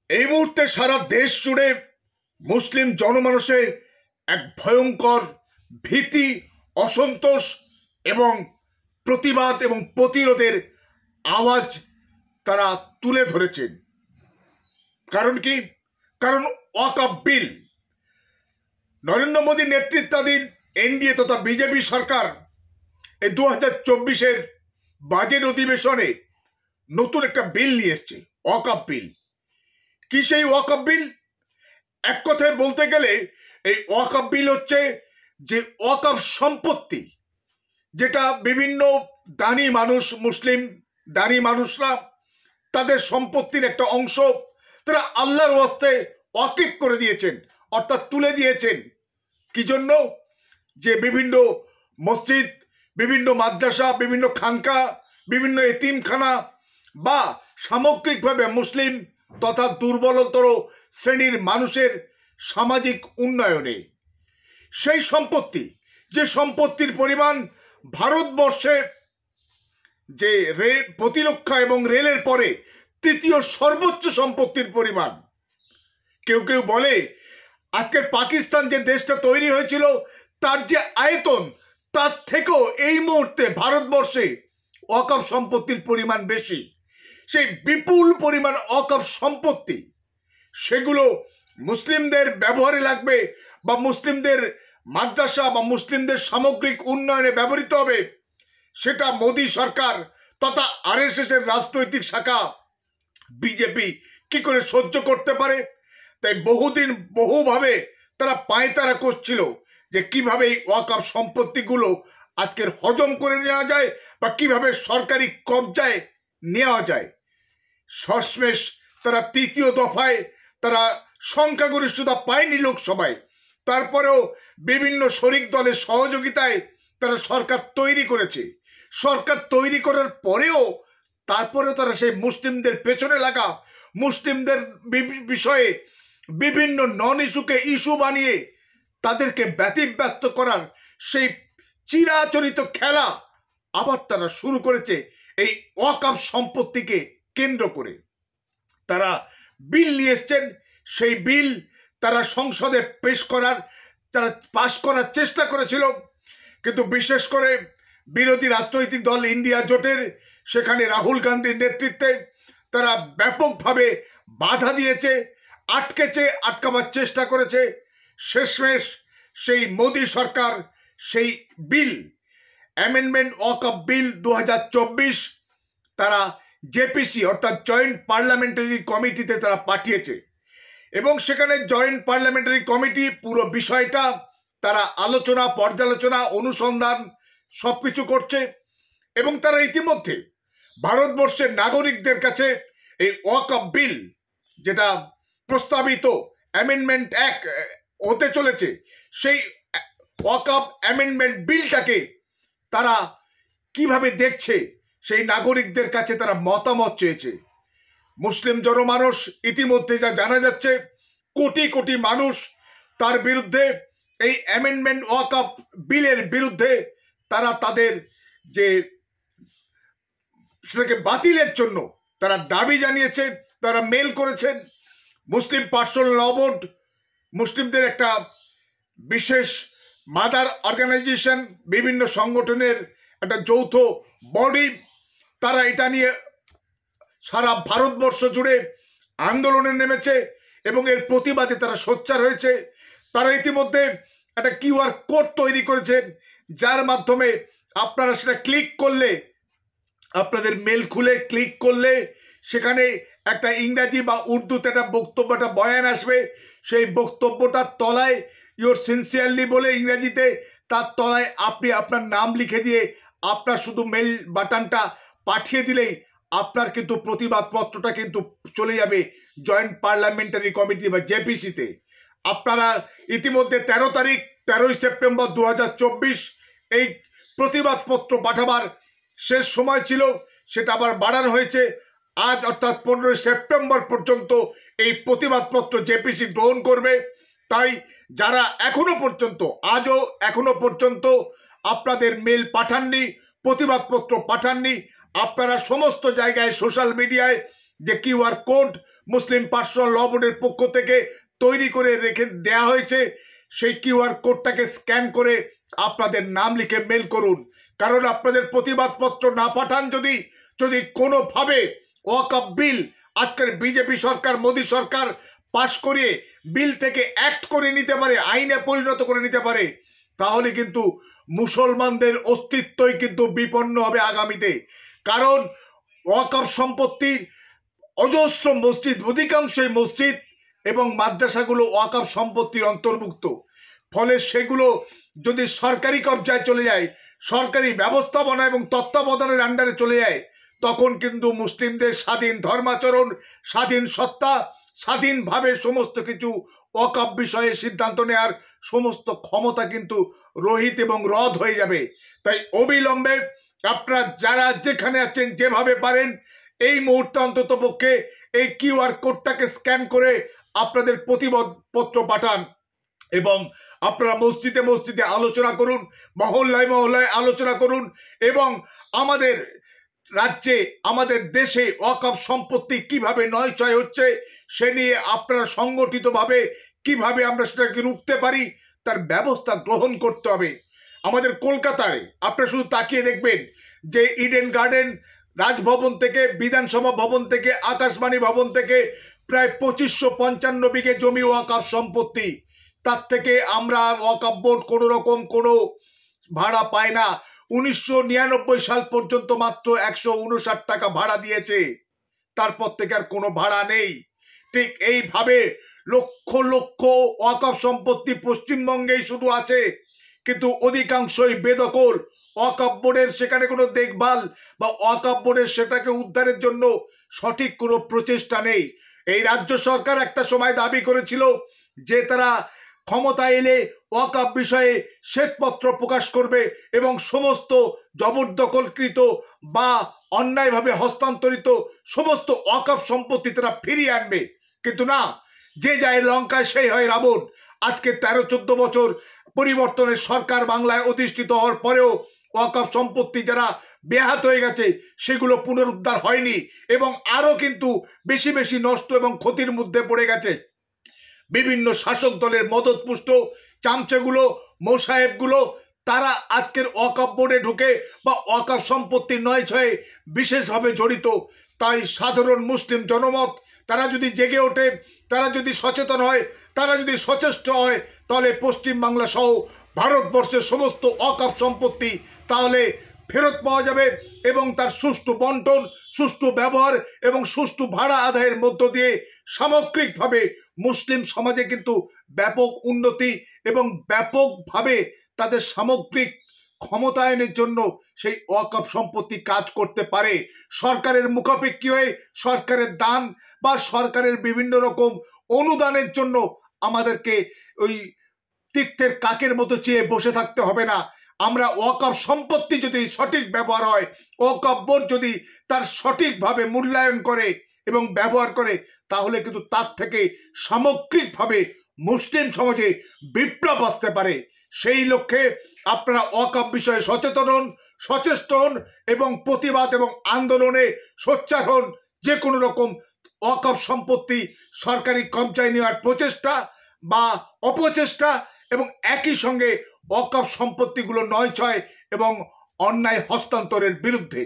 এই মুহূর্তে সারা দেশ জুড়ে মুসলিম জনমানসে এক ভয়ঙ্কর ভীতি, অসন্তোষ এবং প্রতিবাদ এবং প্রতিরোধের আওয়াজ তারা তুলে ধরেছেন। কারণ কি? কারণ ওয়াকফ বিল, নরেন্দ্র মোদী নেতৃত্বাধীন এনডিএ তথা বিজেপি সরকার এই 2024-এর বাজেট অধিবেশনে নতুন একটা বিল নিয়ে এসছে, ওয়াকফ বিল। কি সেই ওয়াকফ বিল? এক কথায় বলতে গেলে এই ওয়াকফ বিল হচ্ছে যে ওয়াকফ সম্পত্তি, যেটা বিভিন্ন দানি মানুষ, মুসলিম দানি মানুষরা তাদের সম্পত্তির একটা অংশ তারা আল্লাহর ওয়াস্তে ওয়াকিফ করে দিয়েছেন, অর্থাৎ তুলে দিয়েছেন। কি জন্য? যে বিভিন্ন মসজিদ, বিভিন্ন মাদ্রাসা, বিভিন্ন খানকা, বিভিন্ন এতিমখানা বা সামগ্রিকভাবে মুসলিম তথা দুর্বলতর শ্রেণীর মানুষের সামাজিক উন্নয়নে সেই সম্পত্তি, যে সম্পত্তির পরিমাণ ভারতবর্ষে যে রেল, প্রতিরক্ষা এবং রেলের পরে তৃতীয় সর্বোচ্চ সম্পত্তির পরিমাণ। কেউ কেউ বলে আজকের পাকিস্তান যে দেশটা তৈরি হয়েছিল তার যে আয়তন, তার থেকেও এই মুহূর্তে ভারতবর্ষে ওয়াকফ সম্পত্তির পরিমাণ বেশি। সেই বিপুল পরিমাণ ওয়াকফ সম্পত্তি, সেগুলো মুসলিমদের ব্যবহারে লাগবে বা মুসলিমদের মাদ্রাসা বা মুসলিমদের সামগ্রিক উন্নয়নে ব্যবহৃত হবে, সেটা মোদী সরকার তথা আরএসএস এর রাজনৈতিক শাখা বিজেপি কি করে সহ্য করতে পারে? তাই বহুদিন বহুভাবে তারা পায়তারা করছিল যে কিভাবে এই ওয়াকফ সম্পত্তিগুলো আজকের হজম করে নেওয়া যায় বা কিভাবে সরকারি কবজায় নেওয়া যায়। শেষমেশ তারা তৃতীয় দফায় তারা সংখ্যাগরিষ্ঠতা পায়নি লোকসভায়, তারপরেও বিভিন্ন শরিক দলের সহযোগিতায় তারা সরকার তৈরি করেছে। সরকার তৈরি করার পরেও তারপরেও তারা সেই মুসলিমদের পেছনে লাগা, মুসলিমদের বিষয়ে বিভিন্ন নন ইস্যুকে ইস্যু বানিয়ে তাদেরকে ব্যতিব্যস্ত করার সেই চিরাচরিত খেলা আবার তারা শুরু করেছে এই ওয়াকফ সম্পত্তিকে কেন্দ্র করে। তারা বিল নিয়ে এসছেন, সেই বিল তারা সংসদে তারা পাশ করার চেষ্টা করেছিল, কিন্তু বিশেষ করে বিরোধী রাজনৈতিক দল ইন্ডিয়া জোটের, সেখানে রাহুল গান্ধীর নেতৃত্বে তারা ব্যাপকভাবে বাধা দিয়েছে, আটকাবার চেষ্টা করেছে। শেষমেশ সেই মোদী সরকার সেই বিল, অ্যামেন্ডমেন্ট ওয়াকফ বিল 2024 তারা জেপিসি অর্থাৎ জয়েন্ট পার্লামেন্টারি কমিটিতে তারা পাঠিয়েছে এবং সেখানে জয়েন্ট পার্লামেন্টারি কমিটি পুরো বিষয়টা তারা আলোচনা, পর্যালোচনা, অনুসন্ধান সবকিছু করছে এবং তারা ইতিমধ্যে ভারতবর্ষের নাগরিকদের কাছে এই ওয়াকফ বিল, যেটা প্রস্তাবিত অ্যামেন্ডমেন্ট অ্যাক্ট হতে চলেছে, সেই ওয়াকফ অ্যামেন্ডমেন্ট বিলটাকে তারা কিভাবে দেখছে সেই নাগরিকদের কাছে তারা মতামত চেয়েছে। মুসলিম জনমানস ইতিমধ্যে যা জানা যাচ্ছে, কোটি কোটি মানুষ তার বিরুদ্ধে, এই অ্যামেন্ডমেন্ট ওয়াকফ বিলের বিরুদ্ধে তারা তাদের যে সেটাকে বাতিলের জন্য তারা দাবি জানিয়েছে, তারা মেল করেছেন। মুসলিম পার্সোনাল ল বোর্ড, মুসলিমদের একটা বিশেষ মাদার অর্গানাইজেশন, বিভিন্ন সংগঠনের একটা যৌথ বডি, তারা এটা নিয়ে সারা ভারতবর্ষ জুড়ে আন্দোলনে নেমেছে এবং এর প্রতিবাদে তারা সোচ্চার হয়েছে। তারা ইতিমধ্যে একটা কিউআর কোড তৈরি করেছেন, যার মাধ্যমে আপনারা সেটা ক্লিক করলে, আপনাদের মেল খুলে ক্লিক করলে সেখানে একটা ইংরাজি বা উর্দুতে একটা বক্তব্য, একটা বয়ান আসবে। সেই বক্তব্যটার তলায় ইউর সিনসিয়ারলি বলে ইংরাজিতে, তার তলায় আপনি আপনার নাম লিখে দিয়ে আপনার শুধু মেল বাটনটা পাঠিয়ে দিলেই আপনার কিন্তু প্রতিবাদপত্রটা কিন্তু চলে যাবে জয়েন্ট পার্লামেন্টারি কমিটি বা জেপিসিতে। আপনারা ইতিমধ্যে 13ই সেপ্টেম্বর 2024 এই প্রতিবাদপত্র পাঠাবার শেষ সময় ছিল, সেটা আবার বাড়ানো হয়েছে আজ অর্থাৎ 15ই সেপ্টেম্বর পর্যন্ত এই প্রতিবাদপত্র জেপিসি গ্রহণ করবে। তাই যারা এখনো পর্যন্ত আপনাদের মেল পাঠাননি, প্রতিবাদপত্র পাঠাননি, আপনারা সমস্ত জায়গায় সোশ্যাল মিডিয়ায় যে কিউআর কোড মুসলিম পার্সোনাল ল বোর্ডের পক্ষ থেকে তৈরি করে রেখে দেয়া হয়েছে, সেই কিউআর কোডটাকে স্ক্যান করে আপনাদের নাম লিখে মেল করুন। কারণ আপনাদের প্রতিবাদপত্র না পাঠান যদি কোনোভাবে ওয়াকফ বিল আজকের বিজেপি সরকার, মোদী সরকার পাশ করিয়ে বিল থেকে অ্যাক্ট করে নিতে পারে, আইনে পরিণত করে নিতে পারে, তাহলে কিন্তু মুসলমানদের অস্তিত্বই কিন্তু বিপন্ন হবে আগামীতে। কারণ ওয়াকফ সম্পত্তির অজস্র মসজিদ, অধিকাংশই মসজিদ এবং মাদ্রাসাগুলো ওয়াকফ সম্পত্তির অন্তর্ভুক্ত। ফলে সেগুলো যদি সরকারি কবজায় চলে যায়, সরকারি ব্যবস্থাপনা এবং তত্ত্বাবধানের আন্ডারে চলে যায়, তখন কিন্তু মুসলিমদের স্বাধীন ধর্মাচরণ, স্বাধীন সত্তা, স্বাধীনভাবে সমস্ত কিছু ওয়াকফ বিষয়ে সিদ্ধান্ত নেওয়ার সমস্ত ক্ষমতা কিন্তু রহিত এবং রদ হয়ে যাবে। তাই অবিলম্বে আপনারা যারা যেখানে আছেন, যেভাবে পারেন এই মুহূর্তে অন্তত পক্ষে এই কিউআর কোডটাকে স্ক্যান করে আপনাদের প্রতিবাদপত্র পাঠান এবং আপনারা মসজিদে মসজিদে আলোচনা করুন, মহল্লায় মহল্লায় আলোচনা করুন এবং আমাদের রাজ্যে, আমাদের দেশে ওয়াকফ সম্পত্তি কিভাবে নয়ছয় হচ্ছে সে নিয়ে আপনারা সংগঠিতভাবে কিভাবে আমরা সেটাকে রুখতে পারি তার ব্যবস্থা গ্রহণ করতে হবে। আমাদের কলকাতায় আপনারা শুধু তাকিয়ে দেখবেন যে ইডেন গার্ডেন রাজভবন থেকে, বিধানসভা ভবন থেকে, আকাশবাণী ভবন থেকে প্রায় 2555 বিঘে জমি ওয়াকফ সম্পত্তি। তার থেকে আমরা ওয়াকফ বোর্ড কোনো রকম কোনো ভাড়া পায় না। 1999 সাল পর্যন্ত মাত্র 159 টাকা ভাড়া দিয়েছে, তারপর থেকে আর কোনো ভাড়া নেই। ঠিক এইভাবে লক্ষ লক্ষ ওয়াকফ সম্পত্তি পশ্চিমবঙ্গেই শুধু আছে, কিন্তু অধিকাংশই বেদখল। ওয়াকফ বোর্ডের সেখানে কোনো দেখভাল বা ওয়াকফ বোর্ডের সেটাকে উদ্ধারের জন্য সঠিক কোনো প্রচেষ্টা নেই। এই রাজ্য সরকার একটা সময় দাবি করেছিল যে তারা ক্ষমতা এলে ওয়াকফ বিষয়ে শ্বেতপত্র প্রকাশ করবে এবং সমস্ত জবরদখলকৃত বা অন্যায়ভাবে হস্তান্তরিত সমস্ত ওয়াকফ সম্পত্তি তারা ফিরিয়ে আনবে। কিন্তু না, যে যায় লঙ্কায় সেই হয় রাবণ। আজকে 13-14 বছর পরিবর্তনের সরকার বাংলায় অধিষ্ঠিত হওয়ার পরেও ওয়াকফ সম্পত্তি যারা বেহাত হয়ে গেছে সেগুলো পুনরুদ্ধার হয়নি এবং আরো কিন্তু বেশি বেশি নষ্ট এবং ক্ষতির মধ্যে পড়ে গেছে। বিভিন্ন শাসক দলের মদতপুষ্ট চামচাগুলো, মোসাহেবগুলো তারা আজকের ওয়াকফ বোর্ডে ঢুকে বা ওয়াকফ সম্পত্তি নয়ছয়ে বিশেষভাবে জড়িত। তাই সাধারণ মুসলিম জনমত তারা যদি জেগে ওঠে, তারা যদি সচেতন হয়, তারা যদি সচেষ্ট হয়, তাহলে পশ্চিমবাংলা সহ ভারতবর্ষের সমস্ত ওয়াকফ সম্পত্তি তাহলে ফেরত পাওয়া যাবে এবং তার সুষ্ঠু বন্টন, সুষ্ঠু ব্যবহার এবং সুষ্ঠু ভাড়া আদায়ের মধ্য দিয়ে সামগ্রিকভাবে মুসলিম সমাজে কিন্তু ব্যাপক উন্নতি এবং ব্যাপকভাবে তাদের সামগ্রিক ক্ষমতায়নের জন্য সেই ওয়াকফ সম্পত্তি কাজ করতে পারে। সরকারের মুখাপেক্ষী হয়ে সরকারের দান বা সরকারের বিভিন্ন রকম অনুদানের জন্য আমাদেরকে ওই তীর্থের কাকের মতো চেয়ে বসে থাকতে হবে না। আমরা ওয়াকফ সম্পত্তি যদি সঠিক ব্যবহার হয়, ওয়াকফ বোর্ড যদি তার সঠিকভাবে মূল্যায়ন করে এবং ব্যবহার করে, তাহলে কিন্তু তার থেকে সামগ্রিকভাবে মুসলিম সমাজে বিপ্লব আসতে পারে। সেই লক্ষ্যে আপনারা ওয়াকফ বিষয়ে সচেতন হন, সচেষ্ট হন এবং প্রতিবাদ এবং আন্দোলনে সোচ্চার হন। যে কোনো রকম ওয়াকফ সম্পত্তি সরকারি কবজায় নেওয়ার প্রচেষ্টা বা অপচেষ্টা এবং একই সঙ্গে ওয়াকফ সম্পত্তিগুলো নয়ছয় এবং অন্যায় হস্তান্তরের বিরুদ্ধে